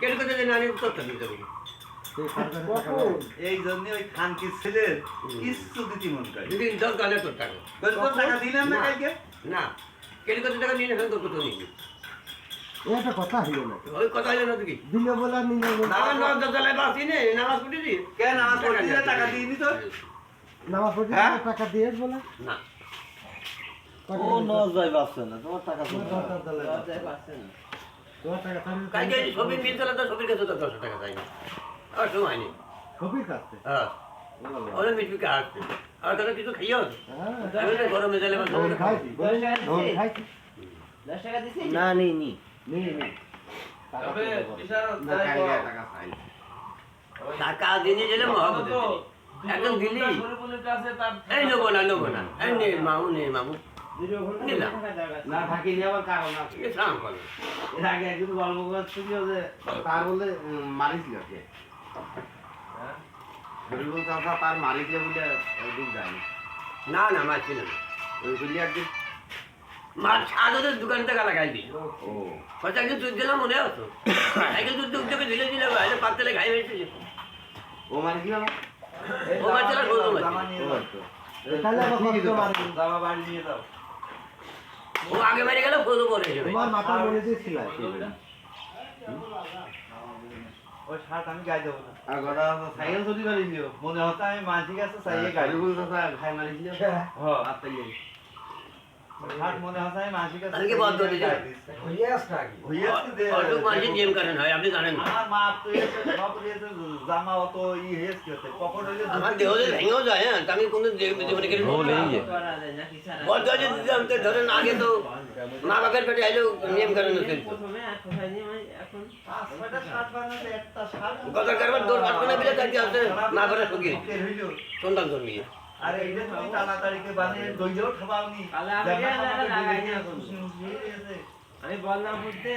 কেন কথা জানি আমি উত্তরটা দিতে পারি এই জন্য ওই খানকির ছেলের কিচ্ছু দিতে মন করে যদি দরকার নেই তোর টাকা তোর টাকা দিলাম না কালকে না কেন কথা টাকা নিয়ে নেবেন তোর কথা নিবি এটা কথা হইল না ওই কথা হলো না তুই দিলে বলা নিলে বলা আমার নজর জ্বালায় বাসি নে নামাজ পড়ি দি কেন আমার পড়তে টাকা দিয়ে নি তোর নামাজ পড়তে হ্যাঁ? টাকা দিয়ে বলা না ও নজয় বাসছে না তোমার টাকা তোমার টাকা তাহলে কালকে ছবি মিল চলে তো ছবির কাছে তো 10 টাকা চাই না আর সময় নেই ছবির কাছে হ্যাঁ ওরা মিটবি কা আসছে আর কারো কিছু খাইও আমি তো গরমে জ্বালে মাছ খাইছি খাইছি না নি নেই টাকা দিনে গেলে মহাবত একদম দিলি এই নেবো না এই নে মামু নিলাম না থাকি নি আবার কারণ আছে এ সাম করো এর আগে একদিন গল্প করছিল যে তার বলে মারিছিল কে হরিবল চাচা তার মারিছিল বলে একদিন যায়নি না মাছ ছিল না ওই বলি একদিন মাছ ছাদের দোকান থেকে লাগাই দিই ও কত একদিন দুধ দিলাম মনে হতো সাইকেল দুধ উদ্যোগে দিলে ভাইলে পাতলে ঘাই হয়েছে ও মানে কি বাবা ও মাছ চালা সরু মাছ তাহলে আবার কত মারবে জামা বাড়ি নিয়ে যাও ও আগে মেরে গেল ফোটো পরে যাবে তোমার মাথা মনে দিয়েছিল ওই শার্ট আমি গায়ে দেবো না আর গড়া সাইকেল চুরি করেছিল মনে হতো আমি মাঝি কাছে সাইকেল গাড়ি বলতে খাই মারিছিল হ্যাঁ আত্মাই শার্ট মনে হতো আমি মাঝি কাছে তাহলে কি বন্ধ হয়ে যায় হইয়াছে দে অত মাঝে নিয়ম করেন হয় আপনি জানেন না আমার মা তো এসে সব এসে জামা অত ই হেস করতে কখন হইলে আমার দেহ যে ভেঙেও যায় হ্যাঁ তা আমি কোনো জীবনে কেন বন্ধ হয়ে দিতাম তো ধরেন আগে তো মা বাপের পেটে আইলেও নিয়ম করেন হচ্ছে গতর কারবার দৌড় পাঠ করে দিলে তাকে আসতে না করে ঠকি সন্তান জন্মিয়ে আরে এই যে তুমি তাড়াতাড়িকে বানিয়ে দইও খাবাওনি আমি বললাম বুঝতে